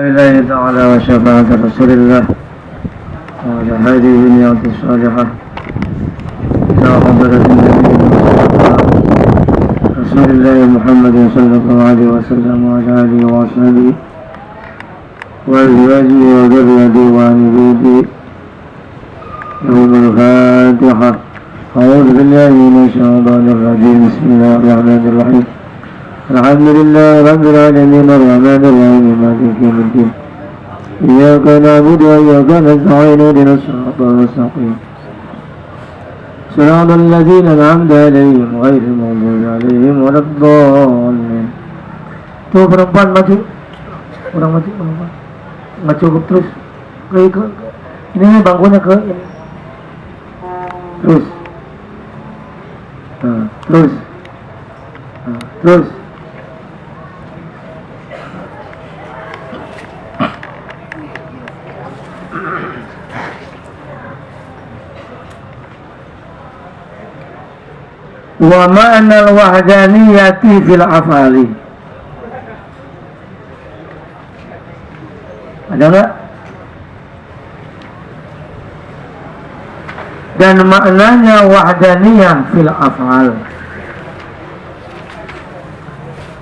الله تعالى وشفاعة رسول الله وعلى هذه النيات الصالحة إلى حضرة النبي رسول الله محمد صلى الله عليه وسلم وعلى آله وصحبه وأزواجه وذريته وآل بيته يوم الفاتحة. أعوذ بالله من الشيطان الرجيم. بسم الله الرحمن الرحيم. الحمد لله رب العالمين الرحمن الرحيم مالك يوم الدين إياك نعبد وإياك نستعين اهدنا الصراط المستقيم صراط الذين أنعمت عليهم غير المغضوب عليهم ولا الضالين. Tuh perempuan maju, orang maju perempuan, nggak cukup terus ke ini bangkunya ke ini terus, terus. Wa ma'nal wahdaniyati fil af'ali. Ada enggak? Dan maknanya wahdaniyah fil af'al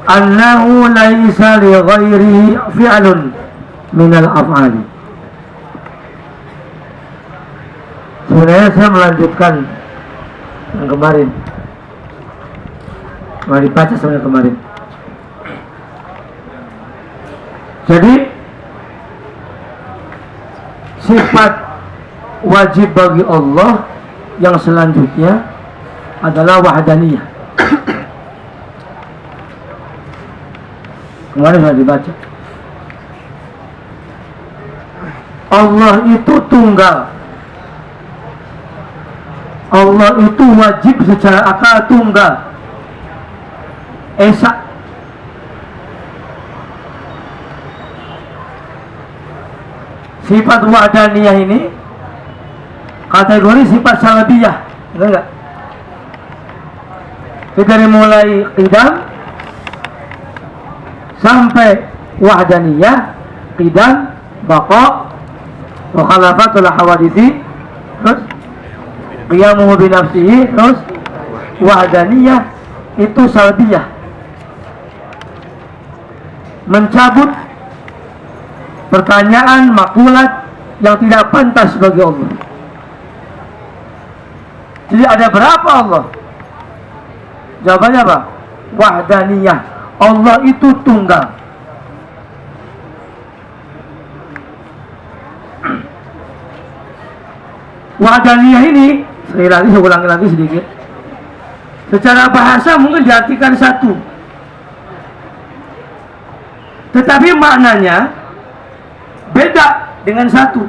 annahu laisa li ghairihi fi'lun minal af'ali. Sebenarnya saya melanjutkan yang kemarin. Mari baca sebenarnya kemarin. Jadi sifat wajib bagi Allah yang selanjutnya adalah wahdaniyah. Kemarin sudah dibaca. Allah itu tunggal. Allah itu wajib secara akal tunggal. Esa. Sifat wahdaniyah ini kategori sifat salabiyah, enggak? Dari mulai qidam sampai wahdaniyah, qidam, baqa, wa khalafatul hawadithi, terus qiyamuhu bi nafsihi, terus wahdaniyah itu salbiyah, mencabut pertanyaan makulat yang tidak pantas bagi Allah. Jadi ada berapa Allah? Jawabannya apa? Wahdaniyah. Allah itu tunggal. Wahdaniyah ini, sekali lagi saya ulangi lagi sedikit. Secara bahasa mungkin diartikan satu, tetapi maknanya beda dengan satu.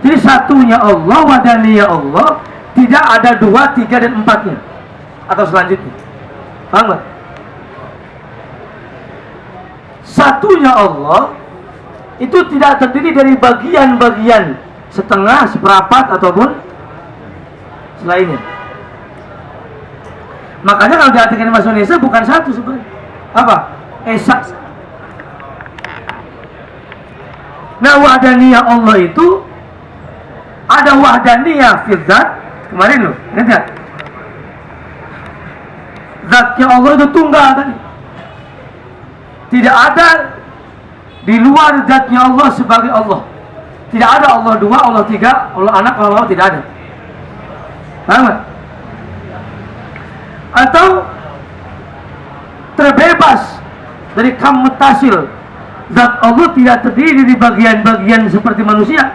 Jadi satunya Allah, wahdaniyah Allah, tidak ada 2, 3, dan 4-nya atau selanjutnya. Paham gak? Satunya Allah itu tidak terdiri dari bagian-bagian setengah, seperempat, ataupun selainnya. Makanya kalau diartikan bahasa Indonesia bukan satu sebenarnya. Apa? Esa. Nah, wahdaniyah Allah itu ada wahdaniyah fil zat. Kemarin loh, ingat gak? Zatnya Allah itu tunggal tadi. Tidak ada di luar zatnya Allah sebagai Allah. Tidak ada Allah 2, Allah 3, Allah anak, Allah tidak ada. Paham gak? Atau terbebas dari kam mutasil. Zat Allah tidak terdiri dari bagian-bagian seperti manusia.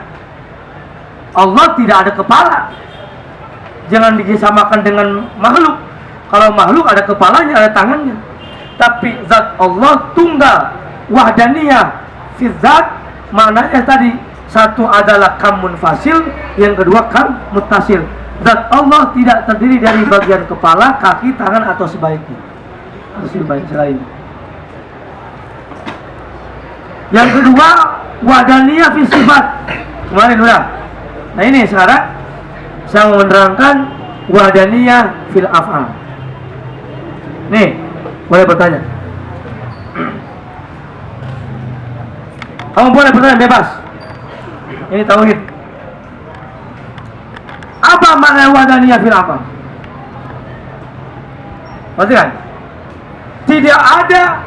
Allah tidak ada kepala. Jangan disamakan dengan makhluk. Kalau makhluk ada kepalanya, ada tangannya. Tapi zat Allah tunggal, wahdaniyah fi zat, maknanya tadi satu adalah kam munfasil, yang kedua kam mutasil. Zat Allah tidak terdiri dari bagian kepala, kaki, tangan, atau sebaliknya, atau selain. Yang kedua, wahdaniyah fi sifat. Kemarin udah. Nah ini sekarang saya mau menerangkan wahdaniyah fil af'al. Nih, boleh bertanya. Kamu boleh bertanya bebas. Ini tauhid. Apa makna wadaniyah fil amal? Perhatikan. Tidak ada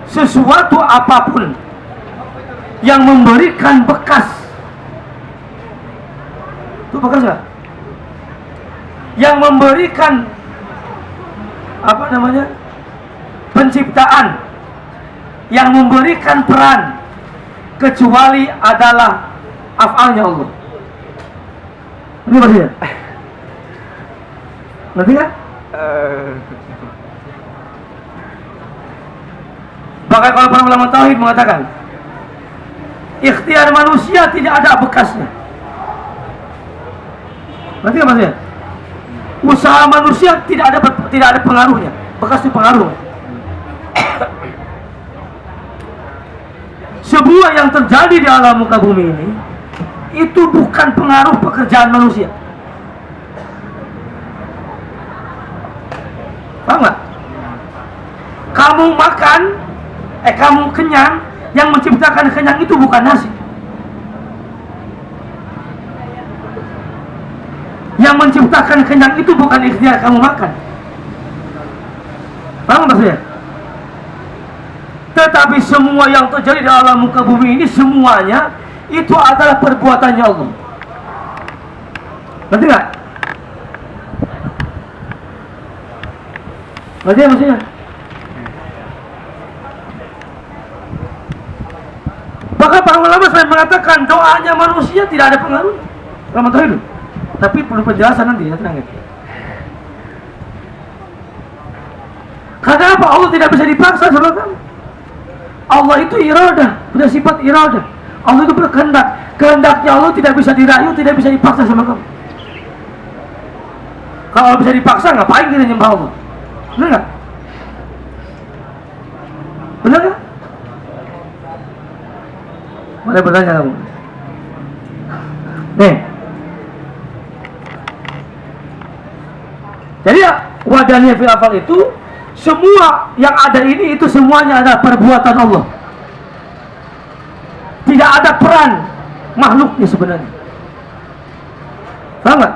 sesuatu apapun yang memberikan bekas. Itu bekas nggak? Yang memberikan apa namanya? Penciptaan, yang memberikan peran, kecuali adalah af'alnya Allah. Ini maksudnya? Ngerti kan? Bahkan kalau para ulama tauhid mengatakan ikhtiar manusia tidak ada bekasnya. Ngerti kan maksudnya? Usaha manusia tidak ada pengaruhnya. Bekas itu pengaruh. Semua yang terjadi di alam muka bumi ini itu bukan pengaruh pekerjaan manusia. Paham nggak? Kamu makan, kamu kenyang, yang menciptakan kenyang itu bukan nasi. Yang menciptakan kenyang itu bukan ikhtiar kamu makan. Paham maksudnya? Tetapi semua yang terjadi di alam muka bumi ini semuanya itu adalah perbuatannya Allah. Ngerti nggak? Ngerti ya maksudnya? Bahkan para ulama selain mengatakan doanya manusia tidak ada pengaruh. Ulama tauhid. Tapi perlu penjelasan nanti ya, tenang ya. Karena apa? Allah tidak bisa dipaksa sama kamu. Allah itu iradah, punya sifat iradah. Allah itu berkehendak. Kehendaknya Allah tidak bisa dirayu, tidak bisa dipaksa sama kamu. Kalau bisa dipaksa, ngapain kita nyembah Allah? Benar nggak? Benar nggak? Boleh bertanya kamu. Nih. Jadi ya, wadaniyah fil afal itu semua yang ada ini itu semuanya adalah perbuatan Allah. Tidak ada peran makhluknya sebenarnya. Paham nggak?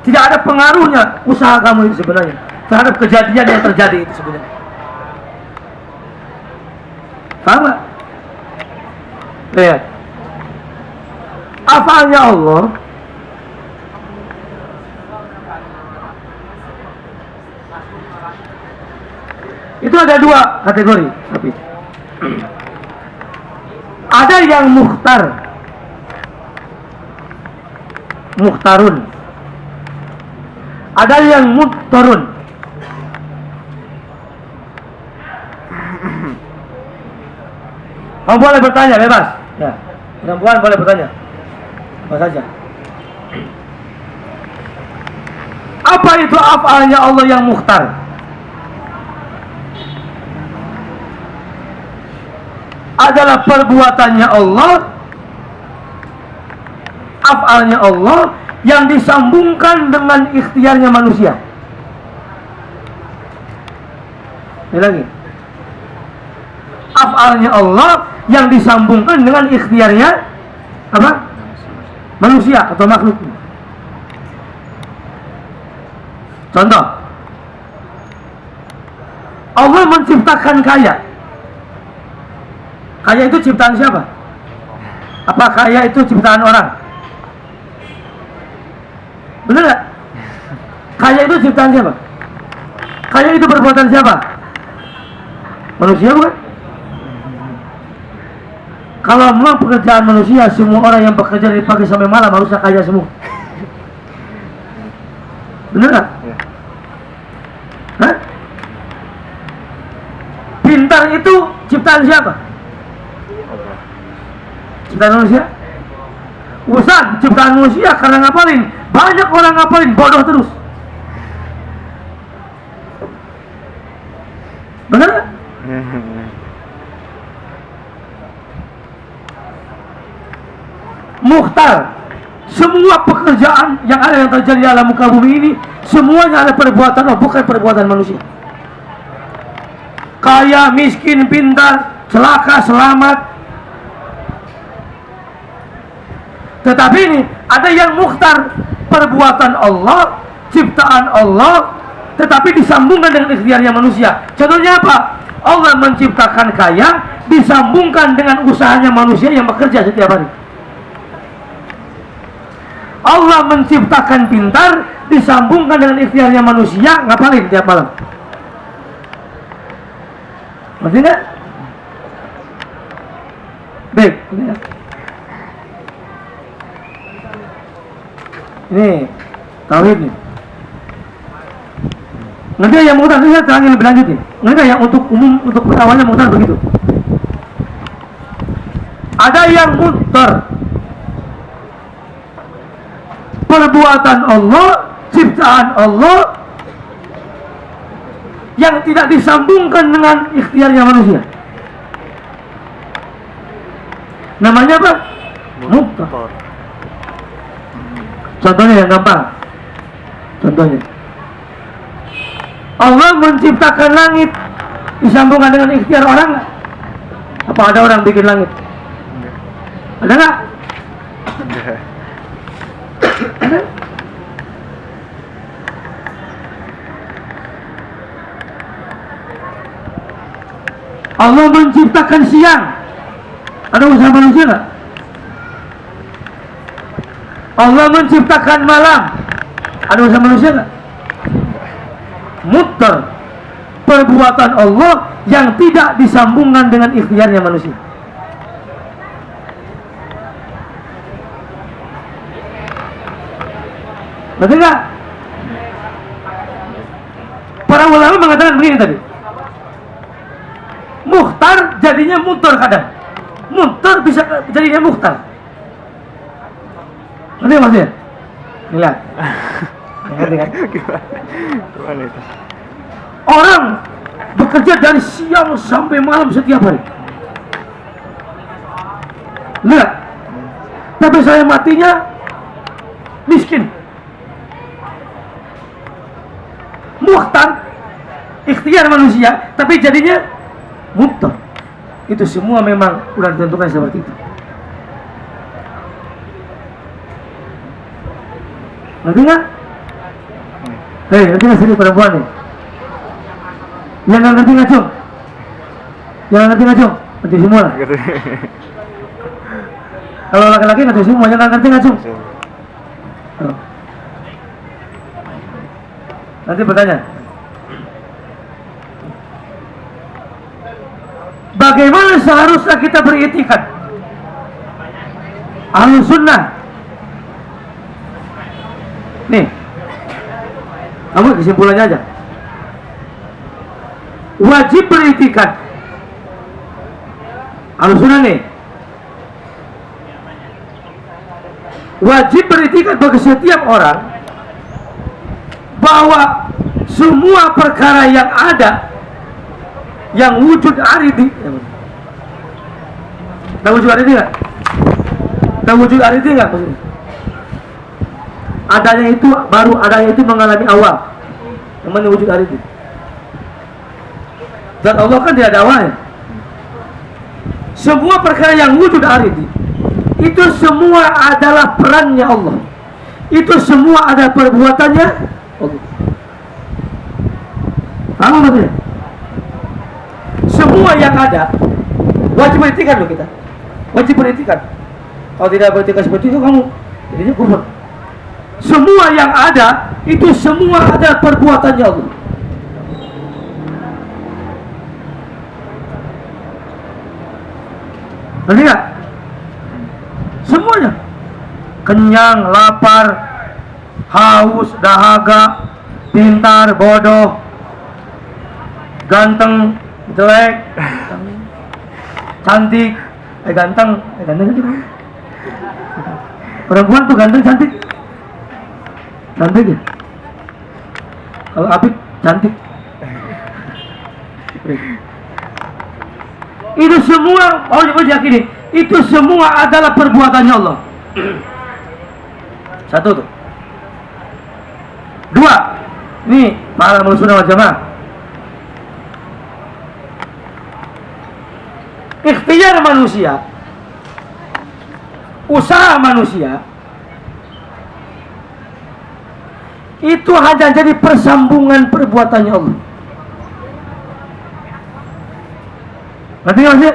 Tidak ada pengaruhnya usaha kamu itu sebenarnya terhadap kejadian yang terjadi itu sebenarnya. Paham nggak? Lihat. Afalnya Allah itu ada dua kategori, tapi ada yang mukhtarun, ada yang mudtarun. Kamu boleh bertanya bebas, ya. Perempuan boleh bertanya, apa saja. Apa itu afalnya Allah yang mukhtar? Adalah perbuatannya Allah, af'alnya Allah yang disambungkan dengan ikhtiarnya manusia. Ini lagi, af'alnya Allah yang disambungkan dengan ikhtiarnya apa? Manusia atau makhluk. Contoh, Allah menciptakan kaya. Kaya itu ciptaan siapa? Apa kaya itu ciptaan orang? Benar nggak? Kaya itu ciptaan siapa? Kaya itu perbuatan siapa? Manusia bukan? Kalau memang pekerjaan manusia, semua orang yang bekerja dari pagi sampai malam harusnya kaya semua. Benar nggak? Hah? Pintar itu ciptaan siapa? Ciptaan manusia? Ustaz, ciptaan manusia karena ngapalin. Banyak orang ngapalin, bodoh terus. Benar gak? Mukhtar. Semua pekerjaan yang ada yang terjadi di alam muka bumi ini semuanya ada perbuatan Allah, bukan perbuatan manusia. Kaya, miskin, pintar, celaka, selamat. Tetapi ini ada yang mukhtar, perbuatan Allah, ciptaan Allah, tetapi disambungkan dengan ikhtiarnya manusia. Contohnya apa? Allah menciptakan kaya, disambungkan dengan usahanya manusia yang bekerja setiap hari. Allah menciptakan pintar, disambungkan dengan ikhtiarnya manusia, ngapalin tiap malam. Ngerti nggak? Baik, ini tauhid nih. Nanti yang mutar, ini saya terangin lebih lanjut nih. Nanti yang untuk umum, untuk awalnya mutar begitu. Ada yang mutar, perbuatan Allah, ciptaan Allah, yang tidak disambungkan dengan ikhtiarnya manusia. Namanya apa? Mutar. Contohnya yang gampang. Contohnya, Allah menciptakan langit, disambungkan dengan ikhtiar orang nggak? Apa ada orang bikin langit? Ada nggak? Ada? Allah menciptakan siang, ada usaha manusia nggak? Allah menciptakan malam, ada usaha manusia nggak? Mutar, perbuatan Allah yang tidak disambungkan dengan ikhtiarnya manusia. Betul nggak? Para ulama mengatakan begini tadi, mukhtar jadinya mutar kadang, mutar bisa jadinya mukhtar. Ngerti maksudnya? Lihat. Ngerti kan? Gimana itu? Orang bekerja dari siang sampai malam setiap hari. Lihat. Tapi saya matinya miskin. Mukhtar, ikhtiar manusia, tapi jadinya mutar. Itu semua memang sudah ditentukan seperti itu. Ngerti nggak? Hei, ngerti nggak sini perempuan nih? Yang nggak ngerti ngacung? Yang nggak ngerti ngacung? Ngerti semua lah. Kalau laki-laki ngerti semua, yang nggak ngerti ngacung? Oh. Nanti bertanya, bagaimana seharusnya kita beriktikad? Ahlus sunnah. Nih, kamu kesimpulannya aja. Wajib beriktikad. Ahlus sunnah nih, wajib beriktikad bagi setiap orang bahwa semua perkara yang ada, yang wujud aridi, tahu wujud aridi nggak? Tahu wujud aridi nggak? Adanya itu baru, adanya itu mengalami awal. Namanya wujud aridi. Dan Allah kan tidak ada awalnya. Semua perkara yang wujud aridi, itu semua adalah perannya Allah. Itu semua ada perbuatannya Allah. Paham maksudnya? Semua yang ada wajib beriktikad loh kita. Wajib beriktikad. Kalau tidak beriktikad seperti itu, kamu jadinya kufur. Semua yang ada itu semua ada perbuatannya Allah. Ngerti nggak? Semuanya. Kenyang, lapar, haus, dahaga, pintar, bodoh, ganteng, jelek, cantik, ganteng gitu. Perempuan tuh ganteng, cantik, cantik ya. Kalau Apik cantik. Itu semua, oh yakini, itu semua adalah perbuatannya Allah. Satu tuh. Dua, nih para Ahlussunnah wal Jamaah. ikhtiar manusia, usaha manusia itu hanya jadi persambungan perbuatannya Allah. Ngerti nggak sih?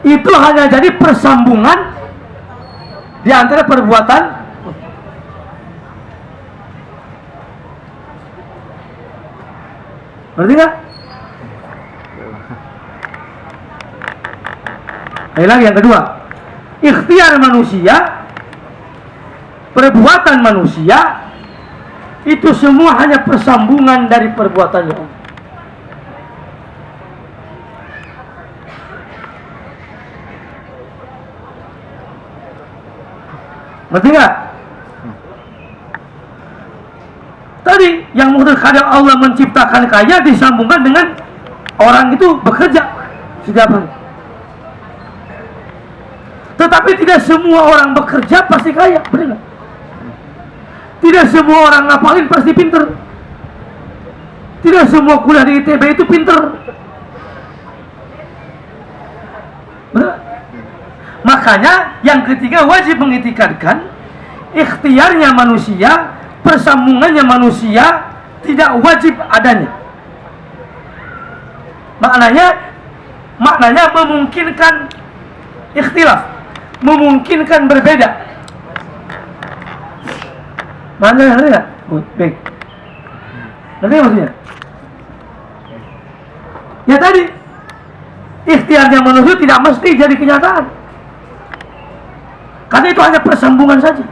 Itu hanya jadi persambungan di antara perbuatan. Ngerti nggak? Ayo lagi yang kedua, ikhtiar manusia, perbuatan manusia itu semua hanya persambungan dari perbuatannya Allah. Ngerti nggak? Tadi yang kadang Allah menciptakan kaya disambungkan dengan orang itu bekerja setiap hari. Tetapi tidak semua orang bekerja pasti kaya, benar nggak? Tidak semua orang ngapalin pasti pinter. Tidak semua kuliah di ITB itu pinter. Benar? Makanya yang ketiga wajib mengitikadkan ikhtiarnya manusia, persambungannya manusia tidak wajib adanya. Maknanya memungkinkan ikhtilaf, memungkinkan berbeda. Mana ngerti nggak? Baik. Ngerti maksudnya? Ya tadi, ikhtiarnya manusia tidak mesti jadi kenyataan. Karena itu hanya persambungan saja.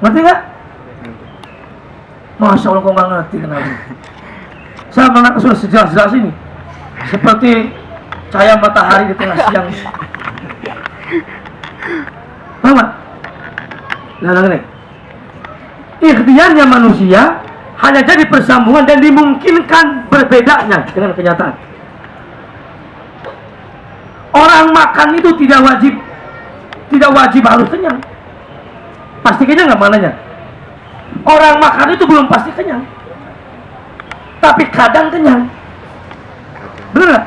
Ngerti nggak? Masya Allah, kok nggak ngerti kenapa? Saya mengenai sudah sejelas-jelas ini, seperti cahaya matahari di tengah siang. Paham? Nah, ini ikhtiarnya manusia hanya jadi persambungan dan dimungkinkan berbedanya dengan kenyataan. Orang makan itu tidak wajib harus kenyang. Pasti kenyang nggak mananya? Orang makan itu belum pasti kenyang, tapi kadang kenyang. Benar nggak?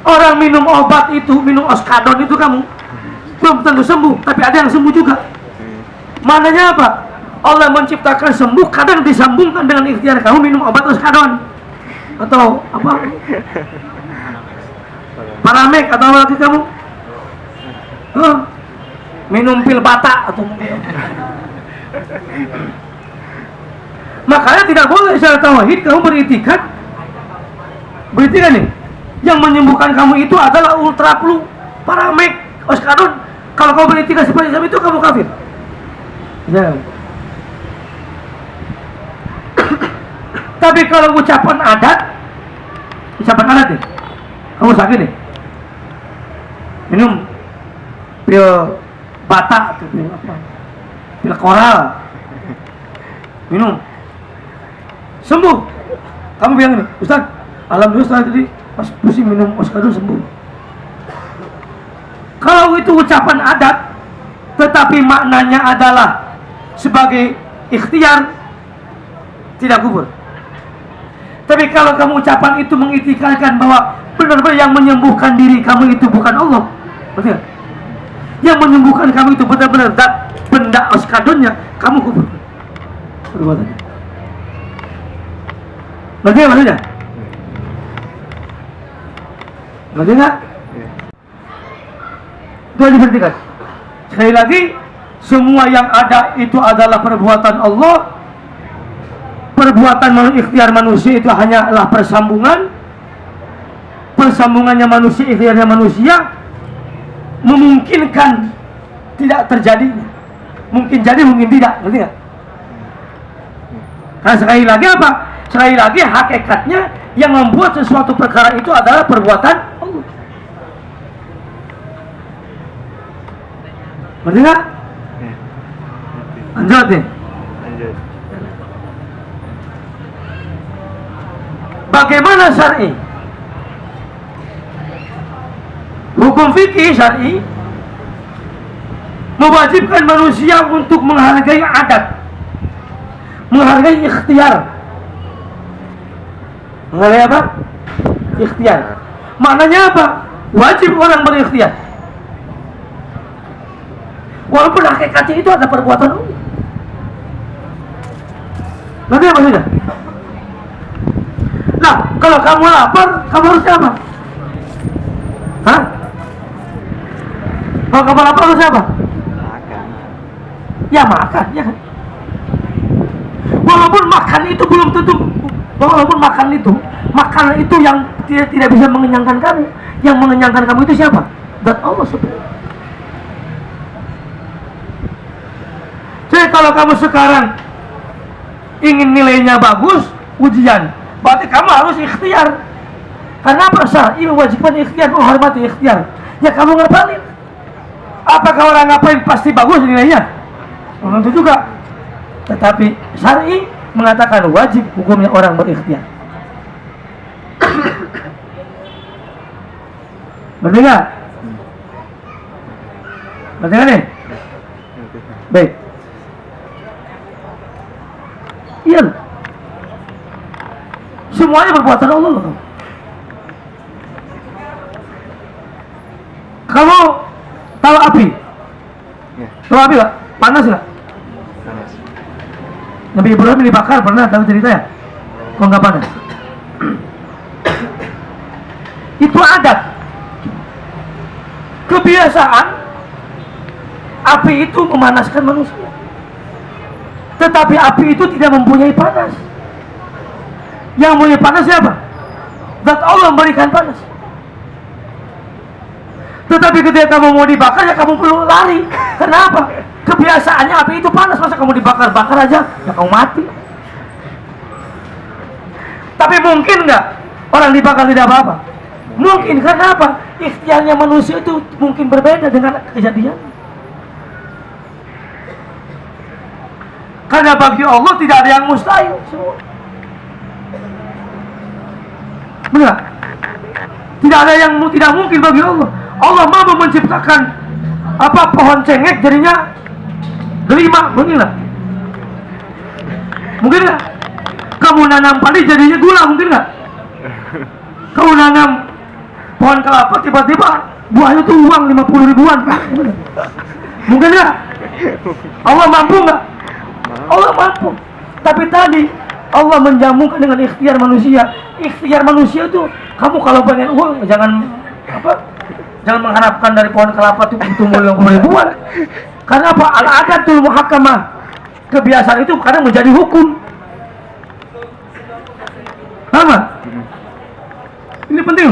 Orang minum obat itu, minum oskadon itu kamu belum tentu sembuh, tapi ada yang sembuh juga. Mananya apa? Allah menciptakan sembuh kadang disambungkan dengan ikhtiar kamu minum obat oskadon atau apa? Paramek atau apa lagi kamu? Minum pil bata atau makanya tidak boleh secara tauhid kamu beritikad nih yang menyembuhkan kamu itu adalah ultra flu, paramek, oskadon. Kalau kamu beritikad seperti itu kamu kafir. Ya. Tapi kalau ucapan adat nih, kamu sakit nih, minum pil bata atau pil apa, pil koral, minum, sembuh. Kamu bilang ini, Ustaz, alhamdulillah setelah tadi pas pusing minum oskadon sembuh. Kalau itu ucapan adat, tetapi maknanya adalah sebagai ikhtiar, tidak kufur. Tapi kalau kamu ucapan itu mengitikadkan bahwa benar-benar yang menyembuhkan diri kamu itu bukan Allah, betul? Yang menyembuhkan kamu itu benar-benar benda oskadonnya, kamu kufur perbuatannya. Ngerti nggak maksudnya? Ngerti nggak? Itu aja berarti. Sekali lagi, semua yang ada itu adalah perbuatan Allah. Perbuatan ikhtiar manusia itu hanyalah persambungan. Persambungannya manusia, ikhtiarnya manusia memungkinkan tidak terjadi. Mungkin jadi, mungkin tidak. Ngerti nggak? Karena sekali lagi apa? Sekali lagi hakikatnya yang membuat sesuatu perkara itu adalah perbuatan Allah. Ngerti nggak? Lanjut nih. Bagaimana syar'i? Hukum fikih syar'i mewajibkan manusia untuk menghargai adat, menghargai ikhtiar, Mengenai apa? Ikhtiar. Maknanya apa? Wajib orang berikhtiar. Walaupun hakikatnya itu ada perbuatan Allah. Nanti apa sudah? Nah, kalau kamu lapar, kamu harus apa? Hah? Kalau kamu lapar harus apa? Makan. Ya makan, ya kan? Walaupun makan itu belum tentu, walaupun makanan itu yang tidak bisa mengenyangkan kamu. Yang mengenyangkan kamu itu siapa? Dan Allah subhanahu. Jadi kalau kamu sekarang ingin nilainya bagus, ujian, berarti kamu harus ikhtiar. Karena apa? Syar'i mewajibkan ikhtiar, menghormati ikhtiar. Ya kamu ngapalin. Apakah orang ngapain pasti bagus nilainya? Belum tentu juga. Tetapi syar'i mengatakan wajib hukumnya orang berikhtiar. Ngerti nggak? Ngerti nggak nih? Baik. Iya. Semuanya perbuatan Allah loh. Kamu tahu api? Ya. Tahu api nggak? Panas nggak? Panas. Nabi Ibrahim dibakar, pernah tahu ceritanya? Kok nggak panas? Itu adat. Kebiasaan api itu memanaskan manusia. Tetapi api itu tidak mempunyai panas. Yang mempunyai panas siapa? Zat Allah memberikan panas. Tetapi ketika kamu mau dibakar, ya kamu perlu lari. Kenapa? Kebiasaannya api itu panas. Masa kamu dibakar-bakar aja, ya kamu mati. Tapi mungkin nggak orang dibakar tidak apa-apa? Mungkin. Karena apa? Ikhtiarnya manusia itu mungkin berbeda dengan kejadian. Karena bagi Allah tidak ada yang mustahil semua. Benar? Tidak ada yang tidak mungkin bagi Allah. Allah mampu menciptakan pohon cengkeh jadinya delima, mungkin nggak? Mungkin nggak? Kamu nanam padi jadinya gula, mungkin nggak? Kamu nanam pohon kelapa tiba-tiba buahnya tuh uang 50 ribuan, mungkin nggak? Allah mampu nggak? Allah mampu. Tapi tadi Allah menjamukan dengan ikhtiar manusia. Ikhtiar manusia itu, kamu kalau pengen uang jangan mengharapkan dari pohon kelapa itu tumbuh 50 ribuan. Karena apa? Al-adatul muhakkamah. Kebiasaan itu kadang menjadi hukum. Paham? Ini penting.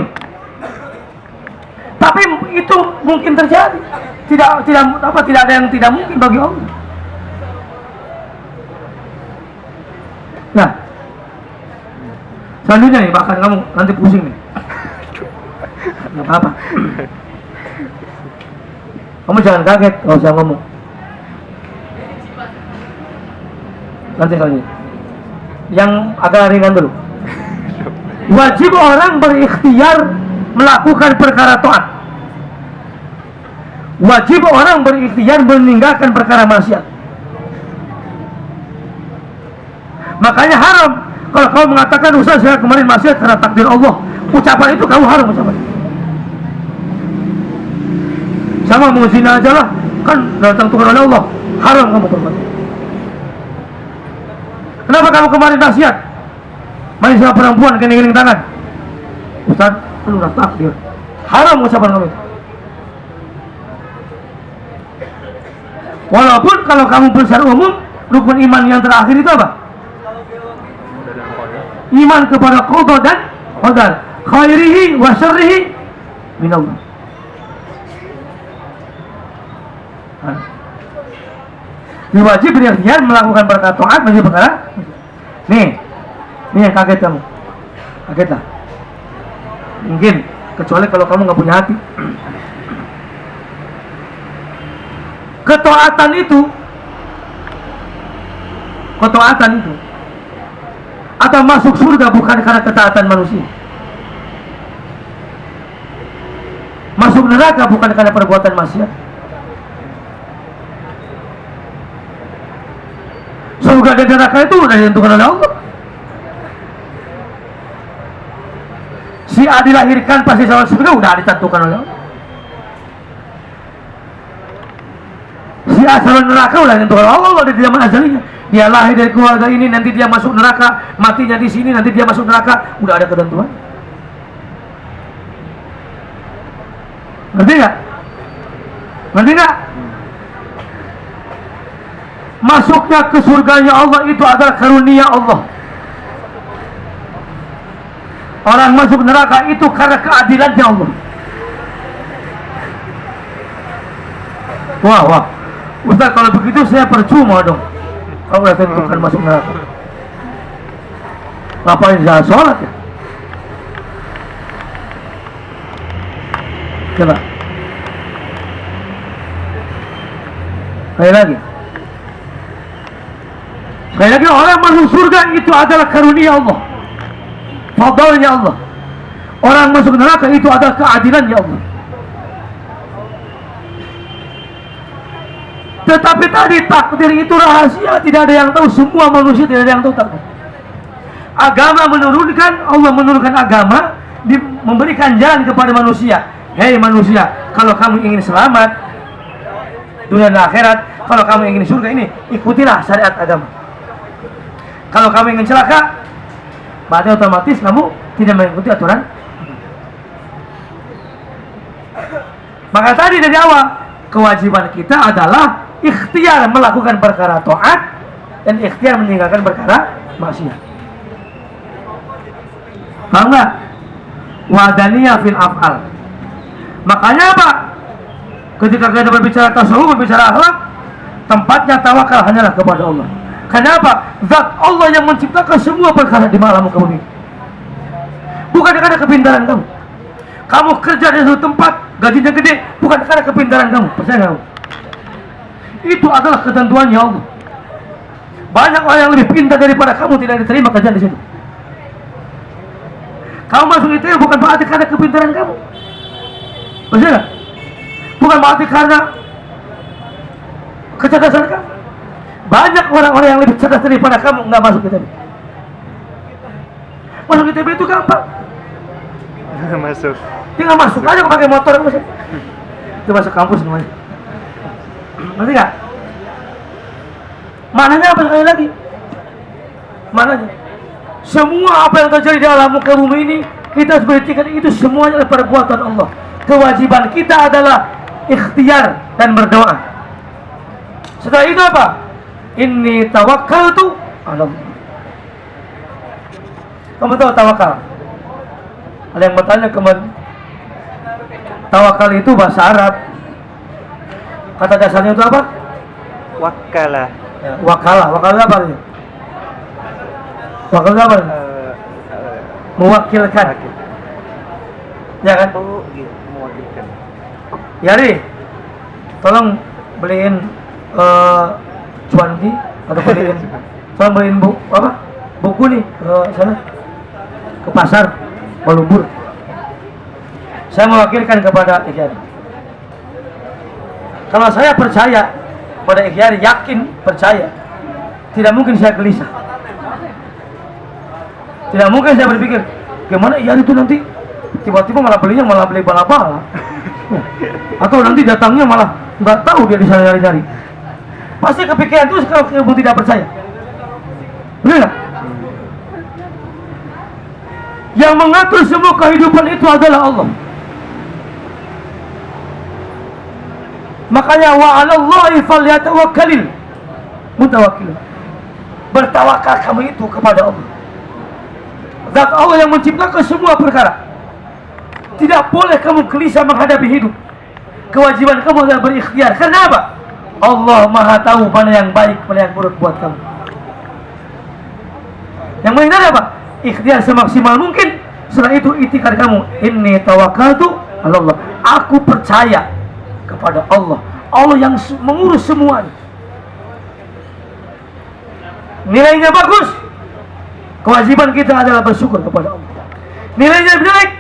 Tapi itu mungkin terjadi. Tidak ada yang tidak mungkin bagi Allah. Nah, selanjutnya nih, bahkan kamu nanti pusing nih. Nggak apa-apa. Kamu jangan kaget kalau saya ngomong. Nanti selanjutnya. Yang agak ringan dulu. Wajib orang berikhtiar melakukan perkara taat. Wajib orang berikhtiar meninggalkan perkara maksiat. Makanya haram kalau kau mengatakan Ustaz saya kemarin maksiat karena takdir Allah. Ucapan itu kamu haram ucapan. Sama mau zina aja lah, kan datang Tuhan oleh Allah. Haram kamu berbuat. Kenapa kamu kemarin maksiat? Main sama perempuan kening-kening tangan. Ustaz, kan udah takdir. Haram ucapan kamu itu. Walaupun kalau kamu secara umum, rukun iman yang terakhir itu apa? Iman kepada qada dan qadar, khairihi wa syarrihi minallah. Wajib berikhtiar melakukan perkara taat bagi perkara. Nih yang kaget kamu, kaget lah. Mungkin kecuali kalau kamu nggak punya hati. Ketaatan itu atau masuk surga bukan karena ketaatan manusia. Masuk neraka bukan karena perbuatan maksiat. Surga dan neraka itu sudah ditentukan oleh Allah. si A dilahirkan pasti sama surga udah ditentukan oleh Allah. Si A sama neraka udah ditentukan oleh Allah dari zaman azalinya. Dia lahir dari keluarga ini, nanti dia masuk neraka, matinya di sini, nanti dia masuk neraka, udah ada ketentuan. Ngerti nggak? Ngerti nggak? Masuknya ke surganya Allah itu adalah karunia Allah. Orang masuk neraka itu karena keadilannya Allah. Wah, Ustaz kalau begitu saya percuma dong. Kalau udah tentukan masuk neraka. Ngapain jangan sholat ya? Coba. Sekali lagi orang masuk surga itu adalah karunia Allah, fadlnya Allah. Orang masuk neraka itu adalah keadilannya Allah. Tetapi tadi takdir itu rahasia, tidak ada yang tahu. Semua manusia tidak ada yang tahu takdir. Agama menurunkan, Allah menurunkan agama, memberikan jalan kepada manusia. Hei manusia, kalau kamu ingin selamat dunia dan akhirat, kalau kamu ingin surga ini, ikutilah syariat agama. Kalau kamu ingin celaka, berarti otomatis kamu tidak mengikuti aturan. Maka tadi dari awal, kewajiban kita adalah ikhtiar melakukan perkara taat dan ikhtiar meninggalkan perkara maksiat. Paham nggak? Wadaniyah fil af'al. Makanya apa? Ketika kita berbicara tasawuf, berbicara akhlak, tempatnya tawakal hanyalah kepada Allah. Kenapa? Zat Allah yang menciptakan semua perkara di malam muka bumi. Bukan karena kepintaran kamu. Kamu kerja di suatu tempat, gajinya gede, bukan karena kepintaran kamu. Percaya kamu? Itu adalah ketentuannya Allah. Banyak orang yang lebih pintar daripada kamu tidak diterima kerjaan di situ. Kamu masuk itu bukan berarti karena kepintaran kamu. Percaya? Bukan berarti karena kecerdasan kamu. Banyak orang-orang yang lebih cerdas daripada kamu nggak masuk ITB. Masuk ITB itu gampang. Masuk. Tinggal masuk aja pakai motor masuk. Itu masuk kampus namanya. Ngerti nggak? Mananya apa sekali lagi? Mananya? Semua apa yang terjadi di alam muka bumi ini kita harus berhentikan, itu semuanya adalah perbuatan Allah. Kewajiban kita adalah ikhtiar dan berdoa. Setelah itu apa? Inni tawakkaltu ala Allah. Kamu tahu tawakal? Ada yang bertanya kemarin. Tawakal itu bahasa Arab. Kata dasarnya itu apa? Wakala. Ya, wakalah. Wakalah apa artinya? Wakalah apa artinya? Mewakilkan. Ya kan? Oh, gitu, mewakilkan. Yari, tolong beliin cuanki atau beliin buku nih ke sana, ke pasar Walumbur. Saya mewakilkan kepada Ikhyari. Kalau saya percaya pada Ikhyari, yakin percaya, tidak mungkin saya gelisah. Tidak mungkin saya berpikir gimana Ikhyari itu nanti tiba-tiba malah beli bala-bala. Atau nanti datangnya malah nggak tahu dia di sana nyari-nyari. Pasti kepikiran itu kalau kamu tidak percaya. Benar nggak? Yang mengatur semua kehidupan itu adalah Allah. Makanya wa 'alallahi falyatawakkalul mutawakkilun. Bertawakal kamu itu kepada Allah. Zat Allah yang menciptakan semua perkara. Tidak boleh kamu gelisah menghadapi hidup. Kewajiban kamu adalah berikhtiar. Kenapa? Allah Maha tahu mana yang baik, mana yang buruk buat kamu. Yang penting apa? Ikhtiar semaksimal mungkin. Setelah itu itikad kamu, inni tawakkaltu ala Allah. Aku percaya kepada Allah. Allah yang mengurus semuanya. Nilainya bagus. Kewajiban kita adalah bersyukur kepada Allah. Nilainya jelek,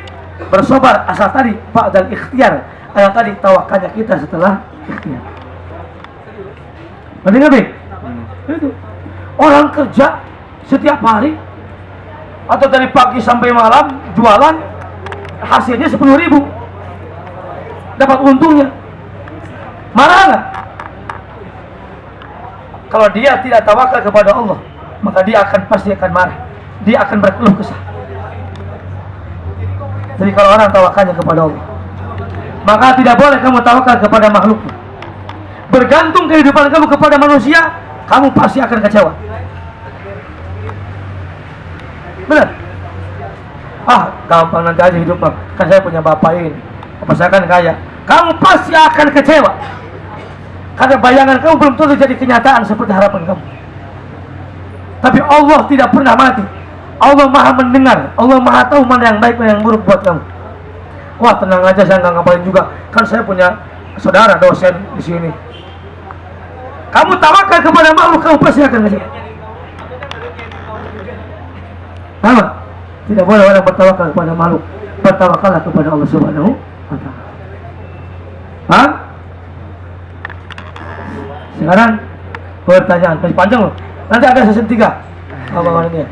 bersabar. Asal tadi ba'dal ikhtiar. Asal tadi tawakalnya kita setelah ikhtiar. Ngerti? Itu. Orang kerja setiap hari atau dari pagi sampai malam jualan, hasilnya 10.000, dapat untungnya. Marah nggak? Kalau dia tidak tawakal kepada Allah, maka dia pasti akan marah. Dia akan berkeluh kesah. Jadi kalau orang tawakalnya kepada Allah, maka tidak boleh kamu tawakal kepada makhluk. Bergantung kehidupan kamu kepada manusia, kamu pasti akan kecewa. Benar? Gampang nanti aja hidup, kan saya punya bapak ini, bapak saya kan kaya. Kamu pasti akan kecewa, karena bayangan kamu belum tentu jadi kenyataan seperti harapan kamu. Tapi Allah tidak pernah mati. Allah maha mendengar, Allah maha tahu mana yang baik mana yang buruk buat kamu. Wah, tenang aja, saya nggak ngapalin juga, kan saya punya saudara dosen di sini. Kamu tawakal kepada makhluk, kamu pasti akan kecewa. Sama? Tidak boleh orang bertawakal kepada makhluk. Bertawakallah kepada Allah Subhanahu wa Ta'ala. Paham? Sekarang pertanyaan masih panjang loh. Nanti ada season 3. Apa ini?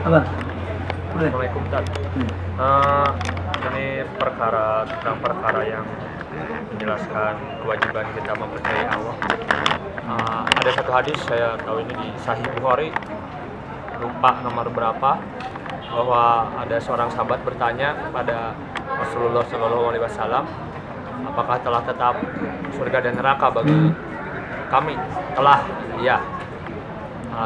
Apa? Boleh. Assalamualaikum Ustaz. Ini tentang perkara yang menjelaskan kewajiban kita mempercayai Allah. Ada satu hadis saya tahu ini di Sahih Bukhari, lupa nomor berapa, bahwa ada seorang sahabat bertanya kepada Rasulullah SAW, apakah telah tetap surga dan neraka bagi kami? Telah, ya.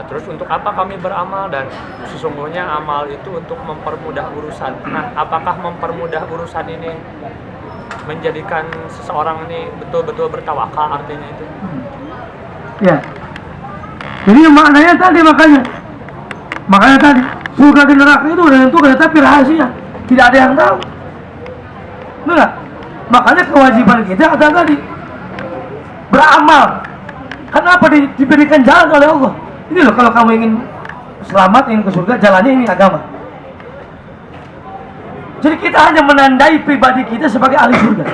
Terus untuk apa kami beramal? Dan sesungguhnya amal itu untuk mempermudah urusan. Nah, apakah mempermudah urusan ini menjadikan seseorang ini betul-betul bertawakal, artinya itu? Ya. Jadi maknanya tadi, makanya tadi surga dan neraka itu udah tentukan, tapi rahasia, tidak ada yang tahu. Benar? Makanya kewajiban kita ada tadi beramal. Kenapa diberikan jalan oleh Allah? Ini loh, kalau kamu ingin selamat, ingin ke surga, jalannya ini agama. Jadi kita hanya menandai pribadi kita sebagai ahli surga.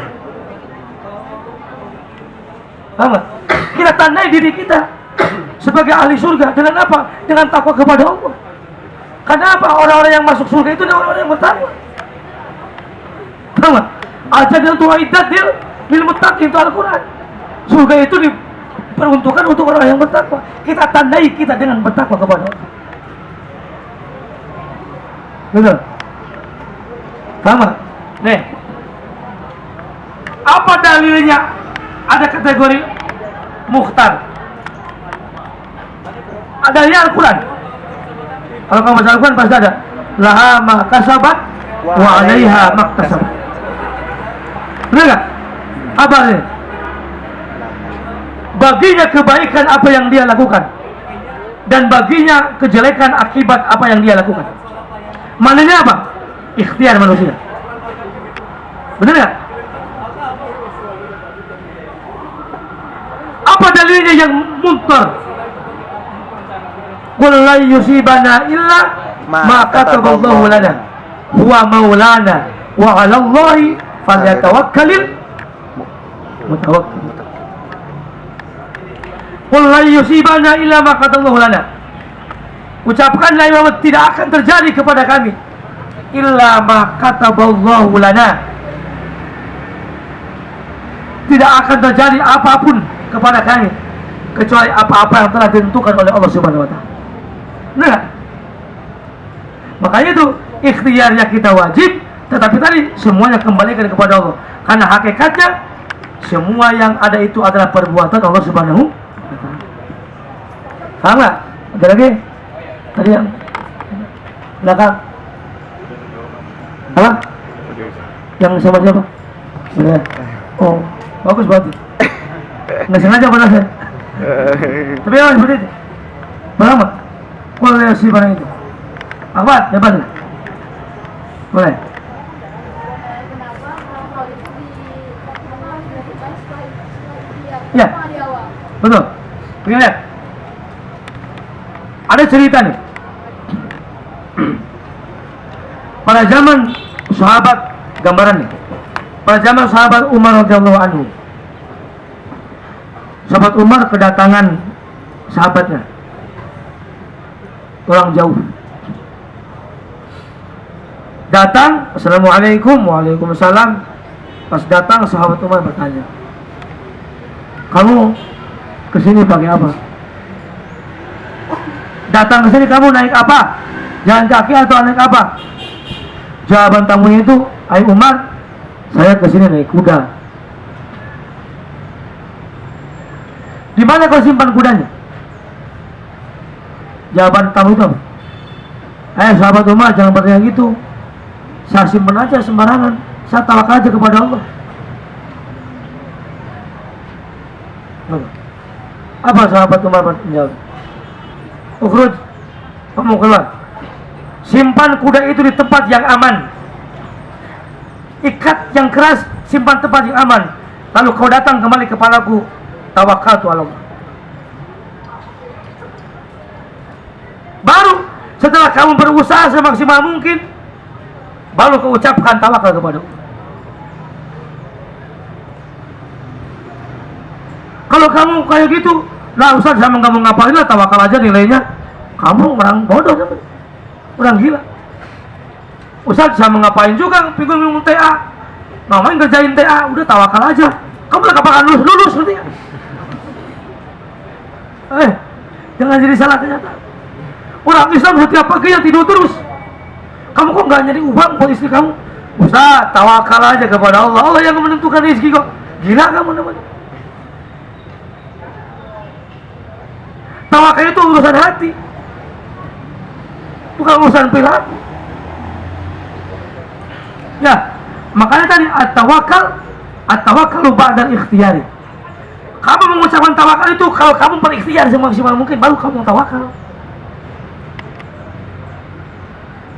Paham gak? Kita tandai diri kita sebagai ahli surga dengan apa? Dengan takwa kepada Allah. Kenapa? Orang-orang yang masuk surga itu adalah orang-orang yang bertakwa. Paham gak? Al-jannatu uiddat lil muttaqin, itu Al-Quran. Surga itu diperuntukkan untuk orang yang bertakwa. Kita tandai kita dengan bertakwa kepada Allah. Betul? Paham gak? Nih, apa dalilnya ada kategori mukhtar? Adanya Al-Quran. Kalau kamu baca Al-Quran pasti ada laha ma kasabat wa 'alaiha maktasabat. Benar gak? Apa ini? Baginya kebaikan apa yang dia lakukan, dan baginya kejelekan akibat apa yang dia lakukan. Maknanya apa? Ikhtiar manusia. Benar gak? Apa dalilnya yang munkar? Qul la yusibana illa ma kataballahu lana huwa maulana wa 'ala Allahi falyatawakkalul mutawakkil. Qul la yusibana illa ma kataballahu lana. Ucapkanlah bahwa tidak akan terjadi kepada kami illa ma kataballahu lana. Tidak akan terjadi apapun kepada kami kecuali apa-apa yang telah ditentukan oleh Allah Subhanahu wa Ta'ala. Nah, makanya itu ikhtiarnya kita wajib, tetapi tadi semuanya kembalikan kepada Allah, karena hakikatnya semua yang ada itu adalah perbuatan Allah Subhanahu wa Ta'ala. Paham nggak? Ada lagi? Tadi yang belakang apa? Yang sama siapa? Ya. Oh, bagus banget. Nggak sengaja pada saya. Tapi memang seperti itu. Paham nggak? Boleh sih barang itu. Apa? Depan. Boleh. Ya. Betul. Begini lihat. Ada cerita nih. Pada zaman sahabat, gambaran nih. Pada zaman sahabat Umar radhiyallahu anhu. Sahabat Umar kedatangan sahabatnya, orang jauh, Datang, Assalamualaikum, Waalaikumsalam. Pas datang sahabat Umar bertanya, kamu kesini pakai apa? Datang ke sini kamu naik apa? Jalan kaki atau naik apa? Jawaban tamunya itu, "Hai Umar, saya kesini naik kuda." Di mana kau simpan kudanya? Jawaban tamu itu apa? Sahabat Umar, jangan bertanya gitu. Saya simpan aja sembarangan. Saya tawakal aja kepada Allah. Apa sahabat Umar menjawab? Ukhruj, kamu keluar. Simpan kuda itu di tempat yang aman. Ikat yang keras, simpan tempat yang aman. Lalu kau datang kembali kepadaku. Tawakaltu ala Allah. Baru setelah kamu berusaha semaksimal mungkin, baru kau ucapkan tawakal kepada Allah. Kalau kamu kayak gitu, nah Ustaz sama kamu ngapain lah, tawakal aja nilainya. Kamu orang bodoh, orang gila. Ustaz sama ngapain juga, bingung TA, ngapain kerjain TA, udah tawakal aja. Kamu gak bakalan lulus nanti. Jangan jadi salah kenyataan. Orang Islam setiap paginya tidur terus. Kamu kok nggak nyari uang buat istri kamu? Ustaz, tawakal aja kepada Allah. Allah yang menentukan rezeki kok. Gila kamu namanya. Tawakal itu urusan hati, bukan urusan perilaku. Ya, makanya tadi at-tawakkalu ba'dal ikhtiyari. Kamu mengucapkan tawakal itu kalau kamu berikhtiar semaksimal mungkin, baru kamu tawakal.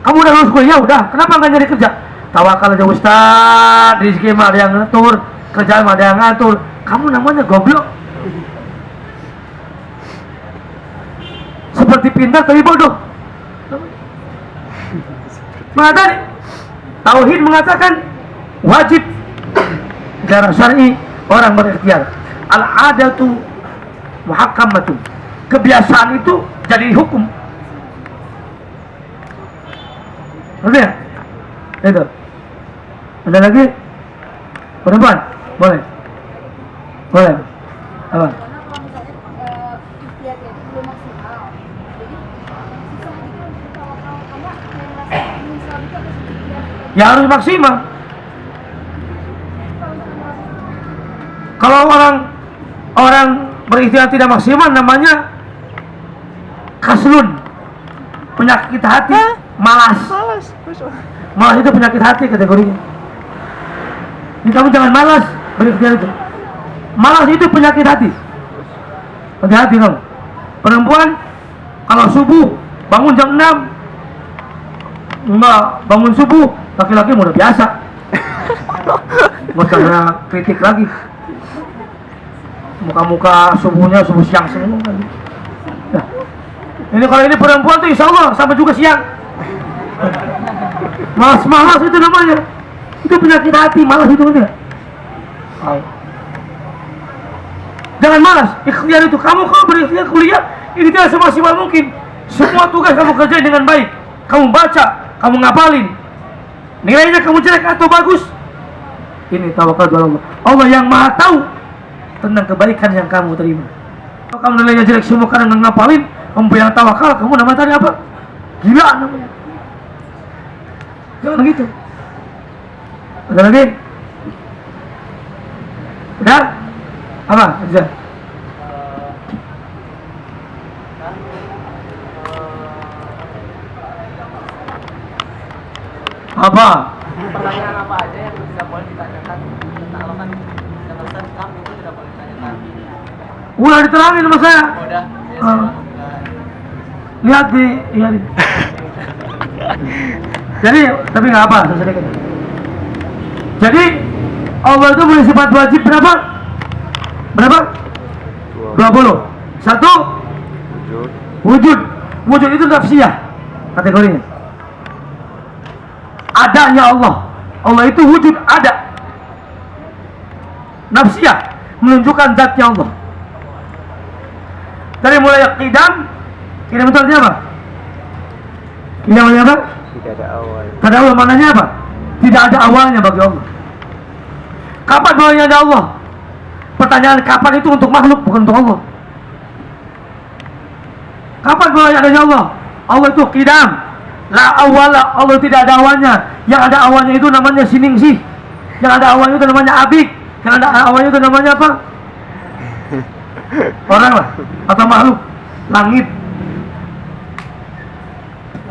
Kamu udah lulus kuliah, udah, kenapa nggak nyari kerja? Tawakal aja Ustaz, rezeki mah ada yang ngatur, kerjaan mah ada yang ngatur. Kamu namanya goblok. Seperti pintar tapi bodoh. Maka tadi tauhid mengatakan wajib secara syar'i orang berikhtiar. Al-adatu muhakkamatun. Kebiasaan itu jadi hukum. Ngerti ya? Itu. Ada lagi? Perempuan? Boleh? Boleh? Apa? Ya harus maksimal. Kalau orang berikhtiar tidak maksimal, namanya kaslun, penyakit hati, malas. Malas itu penyakit hati kategorinya. Jadi kamu jangan malas berikhtiar itu. Malas itu penyakit hati. Hati-hati kamu. Perempuan kalau subuh bangun jam 6, enggak bangun subuh, laki-laki udah biasa. Nggak usah kritik lagi. Muka-muka subuhnya subuh siang semua kan. Nah, ini kalau ini perempuan tuh insya Allah sampai juga siang. Malas itu namanya. Itu penyakit hati, malas itu kan. Jangan malas, ikhtiar itu. Kamu kalau berikhtiar kuliah, ini tidak semaksimal mungkin. Semua tugas kamu kerjain dengan baik. Kamu baca, kamu ngapalin. Nilainya kamu jelek atau bagus, ini tawakal kepada Allah. Allah yang maha tahu tentang kebaikan yang kamu terima. Kalau kamu nilainya jelek semua karena nggak ngapalin, kamu bilang tawakal, kamu namanya tadi apa? Gila namanya. Jangan gitu. Ada lagi? Udah? Apa? Aja. Apa? Pertanyaan apa aja yang tidak boleh ditanyakan tentang Allah kan yang Ustaz Islam itu tidak boleh ditanyakan. Udah diterangin sama saya. Udah. Lihat di Jadi, tapi nggak apa, sedikit. Jadi Allah itu punya sifat wajib berapa? Berapa? 20. Satu, wujud. Wujud itu nafsiyah kategorinya. Adanya Allah. Allah itu wujud ada. Nafsiyah menunjukkan zatnya Allah. Dari mulai qidam itu artinya apa? Ini namanya apa? Tidak ada awal. Tidak ada awal, mananya apa? Tidak ada awalnya bagi Allah. Kapan mulanya ada Allah? Pertanyaan kapan itu untuk makhluk, bukan untuk Allah. Kapan mulanya adanya Allah? Allah itu qidam, la awala. Allah tidak ada awalnya. Yang ada awalnya itu namanya siningsih. Yang ada awalnya itu namanya abik. Yang ada awalnya itu namanya apa? Orang lah, atau makhluk. Langit.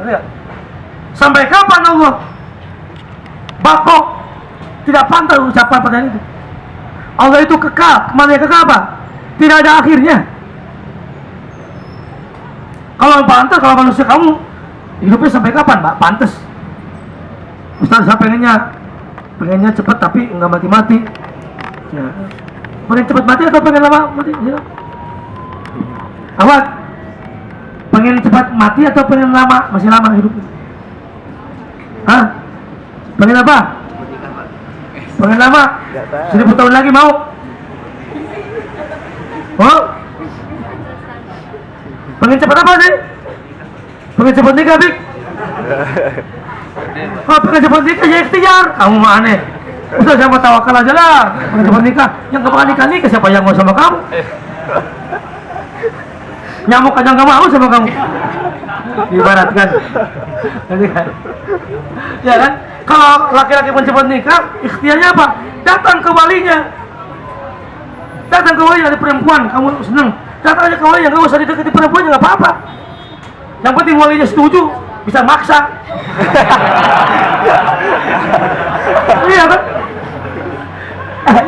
Lihat. Sampai kapan Allah? Bako. Tidak pantas ucapan pertanyaan itu. Allah itu kekal. Kemana kekal apa? Tidak ada akhirnya. Kalau pantas, kalau manusia kamu hidupnya sampai kapan, Pak? Pantas. Ustaz, saya pengennya cepat tapi enggak mati-mati. Ya. Pengen cepat mati atau pengen lama mati? Ya. Awak pengen cepat mati atau pengen lama, masih lama hidupnya? Hah? Pengen apa? Pengen lama? 1000 tahun lagi mau? Oh? Pengen cepat apa sih? Pengen cepat nikah, Bik? Kalau pengen cepat nikah ya ikhtiar. Kamu mah aneh. Udah sama tawakal aja lah. Pengen cepat nikah. Yang gak bakal nikah siapa yang mau sama kamu? Nyamuk aja gak mau sama kamu. Diibaratkan. Ya kan? Kalau laki-laki pengen cepat nikah, ikhtiarnya apa? Datang ke walinya. Datang ke walinya dari perempuan, kamu seneng. Datang aja ke walinya, gak usah didekati perempuannya, gak apa-apa. Yang penting walinya setuju, bisa maksa. Iya kan?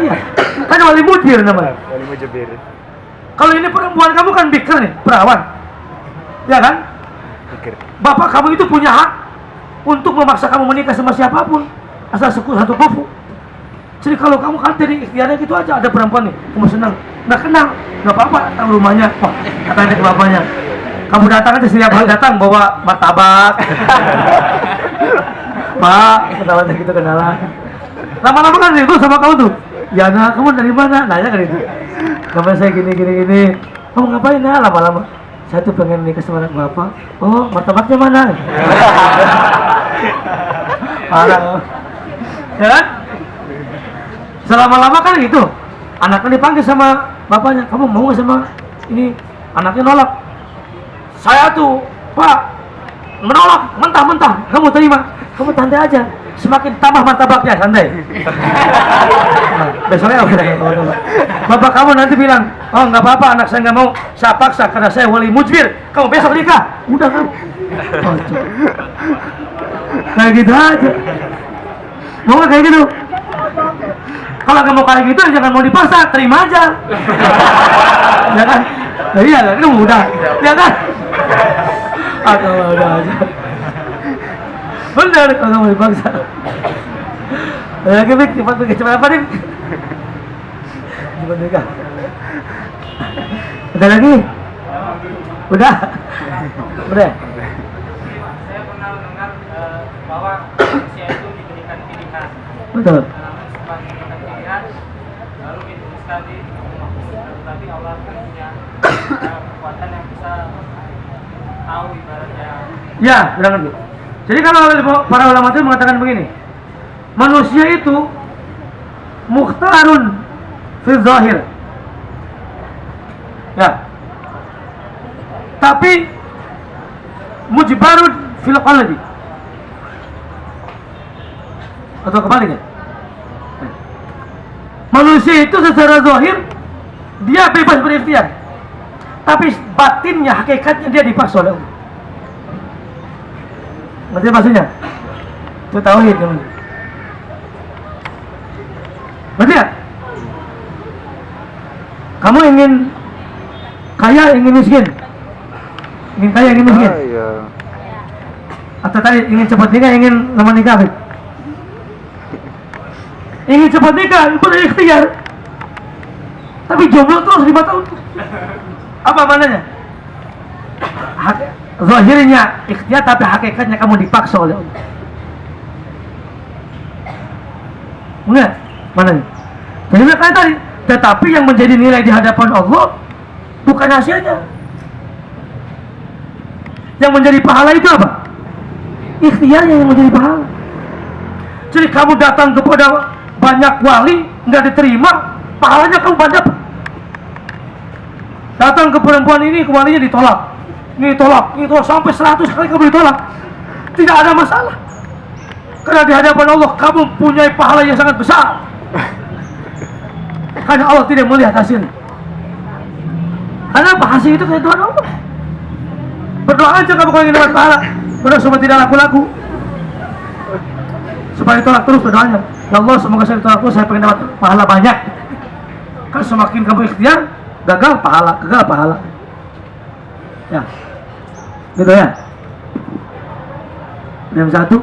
Iya. Kan wali mujir namanya. Wali mujibir. Kalau ini perempuan kamu kan bikir nih, perawan. Ya kan? Pikir. Bapak kamu itu punya hak untuk memaksa kamu menikah sama siapapun, asal satu kufu. Jadi kalau kamu kan dari ikhtiarnya gitu aja, ada perempuan nih, kamu senang, nggak kenal, nggak apa-apa, datang rumahnya, wah, katanya ke bapaknya, kamu datang aja setiap hari datang bawa martabak, Pak, kenalan gitu kenalan. Lama-lama kan itu sama kamu tuh, ya nah, kamu dari mana? Nanya kan itu, nama saya gini, kamu ngapain ya? Lama-lama, saya tuh pengen nikah sama anak bapak. Oh, martabaknya mana? Parah, ya kan? Selama-lama kan gitu, anaknya dipanggil sama bapaknya, kamu mau nggak sama ini? Anaknya nolak. Saya tuh, Pak, menolak, mentah-mentah. Kamu terima, kamu santai aja. Semakin tambah martabaknya, santai. Nah, besoknya bapak kamu nanti bilang, oh nggak apa-apa, anak saya nggak mau, saya paksa karena saya wali mujbir. Kamu besok nikah, udah kamu. Oh, kayak gitu aja. Mau nggak kayak gitu? Kalau nggak mau kayak gitu, jangan mau dipaksa, terima aja. Ya kan? Nah, iya kan, itu mudah. Ya kan? Atau udah aja. Bener kalau nggak mau dipaksa. Lagi Bik, cepat apa nih? Cepat nikah. Ada lagi? Udah? Udah? Saya pernah mendengar bahwa manusia itu diberikan pilihan. Betul. Lalu itu tadi, tapi Allah punya kekuatan yang bisa tahu ibaratnya. Ya, benar Bu. Jadi kalau para ulama itu mengatakan begini, manusia itu mukhtarun fi zahir. Ya. Tapi mujbarun fil qalbi. Atau kebaliknya. Manusia itu secara zahir dia bebas berikhtiar, tapi batinnya, hakikatnya dia dipaksa oleh Allah. Ngerti maksudnya? Itu tauhid namanya. Ngerti ya? Kamu ingin kaya, ingin miskin? Ingin kaya, ingin miskin? Oh, iya. Atau tadi ingin cepat nikah, ingin lama nikah? Ingin cepat nikah, itu dari ikhtiar. Tapi jomblo terus 5 tahun. Apa mananya? Zahirnya ikhtiar, tapi hakikatnya kamu dipaksa oleh Allah. Enggak? Mananya? Jadi makanya tadi, tetapi yang menjadi nilai di hadapan Allah bukan hasilnya. Yang menjadi pahala itu apa? ikhtiarnya yang menjadi pahala. Jadi kamu datang kepada banyak wali nggak diterima, pahalanya kamu banyak. Datang ke perempuan ini, ke walinya ditolak, ini ditolak, ini ditolak, sampai 100 kali kamu ditolak, tidak ada masalah. Karena di hadapan Allah kamu punya pahala yang sangat besar. Karena Allah tidak melihat hasilnya. Karena apa? Hasil itu kayak Tuhan Allah. Berdoa aja kamu kalau ingin dapat pahala. Berdoa supaya tidak laku-laku, supaya tolak terus berdoanya. Ya Allah, semoga saya ditolak terus, saya pengen dapat pahala banyak. Kan semakin kamu ikhtiar, gagal pahala. Ya, gitu ya. Yang satu,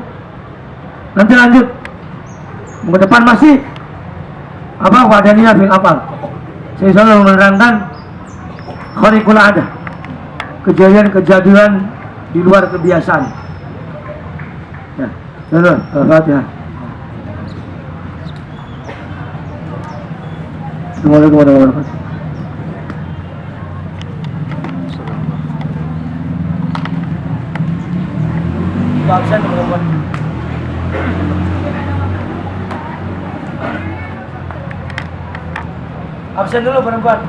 nanti lanjut. Minggu depan masih apa wadahnya fil apal. Saya selalu menerangkan khariqul ada, kejadian-kejadian di luar kebiasaan. Ya, dulu Al-Fatihah. Assalamualaikum warahmatullahi wabarakatuh. Absen teman-teman. Absen dulu perempuan.